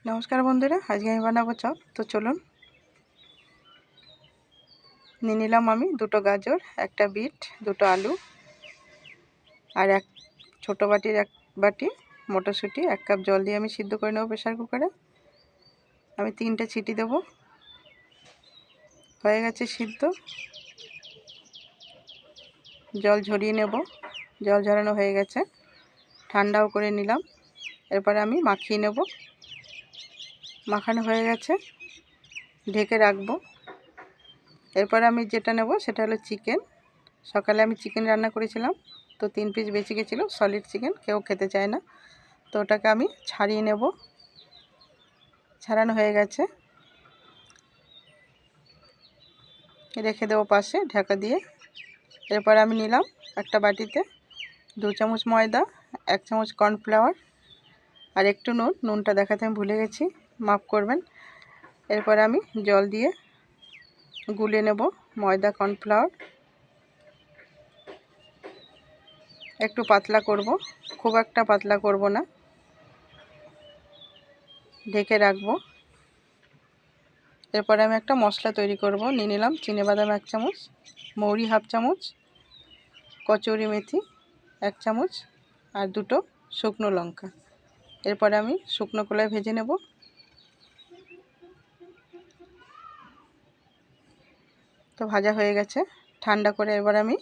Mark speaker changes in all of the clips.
Speaker 1: নমস্কার বন্ধুরা, আজকে আমি বানাবো চপ। তো চলুন। নিয়ে নিলাম আমি দুটো গাজর, একটা বিট, দুটো আলু আর এক ছোটো বাটির এক বাটি মটরশুঁটি। 1 কাপ জল দিয়ে আমি সিদ্ধ করে নেব প্রেসার কুকারে। আমি 3টে সিটি দেব। হয়ে গেছে সিদ্ধ। জল ঝরিয়ে নেব। জল ঝরানো হয়ে গেছে, ঠান্ডাও করে নিলাম। এরপরে আমি মাখিয়ে নেব। মাখানো হয়ে গেছে, ঢেকে রাখবো। এরপরে আমি যেটা নেব সেটা হলো চিকেন। সকালে আমি চিকেন রান্না করেছিলাম, তো 3 পিস বেঁচে গেছিলো সলিড চিকেন, কেউ খেতে চায় না, তো ওটাকে আমি ছাড়িয়ে নেব। ছাড়ানো হয়ে গেছে, রেখে দেবো পাশে ঢাকা দিয়ে। এরপর আমি নিলাম একটা বাটিতে 2 চামচ ময়দা, 1 চামচ কর্নফ্লাওয়ার আর একটু নুনটা দেখাতে আমি ভুলে গেছি, মাফ করবেন। এরপর আমি জল দিয়ে গুলে নেব ময়দা কর্নফ্লাওয়ার। একটু পাতলা করব, খুব একটা পাতলা করব না। ঢেকে রাখবো। এরপরে আমি একটা মশলা তৈরি করব। নিয়ে নিলাম চিনেবাদাম 1 চামচ, মৌরি 1/2 চামচ, কচুরি মেথি 1 চামচ আর 2টো শুকনো লঙ্কা। এরপরে আমি শুকনো কড়াই ভেজে নেব। তো ভাজা হয়ে গেছে, ঠান্ডা করে এবার আমি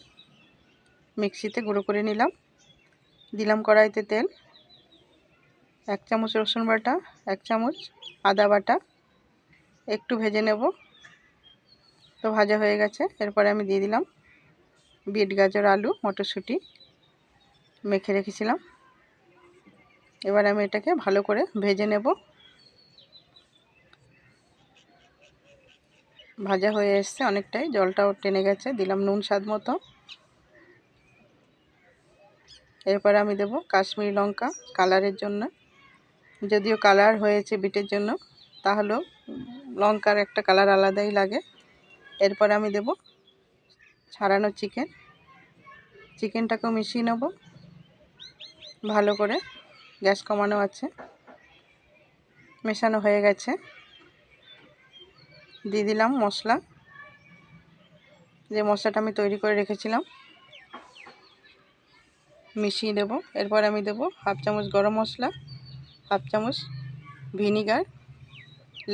Speaker 1: মিক্সিতে গুঁড়ো করে নিলাম। দিলাম কড়াইতে তেল, 1 চামচ রসুন বাটা, 1 চামচ আদা বাটা, একটু ভেজে নেব। তো ভাজা হয়ে গেছে, এরপরে আমি দিয়ে দিলাম বিট, গাজর, আলু, মটরশুঁটি মেখে রেখেছিলাম। এবার আমি এটাকে ভালো করে ভেজে নেব। ভাজা হয়ে এসছে অনেকটাই, জলটাও টেনে গেছে। দিলাম নুন স্বাদ মতো। এরপর আমি দেব কাশ্মীরি লঙ্কা কালারের জন্য, যদিও কালার হয়েছে বিটের জন্য, তাহলেও লঙ্কার একটা কালার আলাদাই লাগে। এরপর আমি দেব ছাড়ানো চিকেনটাকেও মিশিয়ে নেব ভালো করে। গ্যাস কমানো আছে, মেশানো হয়ে গেছে। দিয়ে দিলাম মশলা, যে মশলাটা আমি তৈরি করে রেখেছিলাম, মিশিয়ে দেব। এরপর আমি দেব 1/2 চামচ গরম মশলা, 1/2 চামচ ভিনিগার।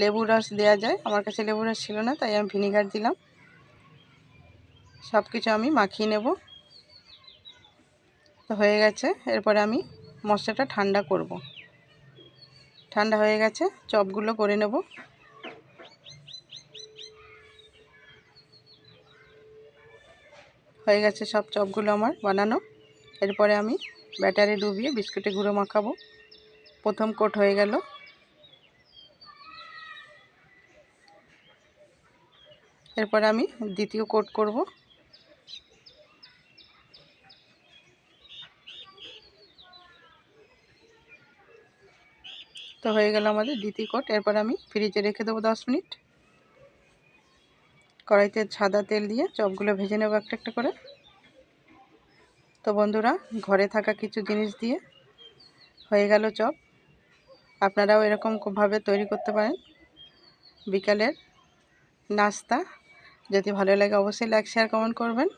Speaker 1: লেবুর রস দেওয়া যায়, আমার কাছে লেবুর রস ছিল না, তাই আমি ভিনিগার দিলাম। সব কিছু আমি মাখিয়ে নেব। তো হয়ে গেছে, এরপরে আমি মশলাটা ঠান্ডা করব। ঠান্ডা হয়ে গেছে, চপগুলো করে নেব। হয়ে গেছে সব চপগুলো আমার বানানো। এরপরে আমি ব্যাটারে ডুবিয়ে বিস্কুটে গুঁড়ো মাখাবো। প্রথম কোট হয়ে গেল। এরপরে আমি দ্বিতীয় কোট করব। তো হয়ে গেল আমাদের দ্বিতীয় কোট। এরপর আমি ফ্রিজে রেখে দেবো 10 মিনিট। কড়াইতে সাদা তেল দিয়ে চপগুলো ভেজে নেব একটা একটা করে। তো বন্ধুরা, ঘরে থাকা কিছু জিনিস দিয়ে হয়ে গেল চপ। আপনারাও এরকমভাবে তৈরি করতে পারেন বিকালের নাস্তা। যদি ভালো লাগে অবশ্যই লাইক, শেয়ার, কমেন্ট করবেন।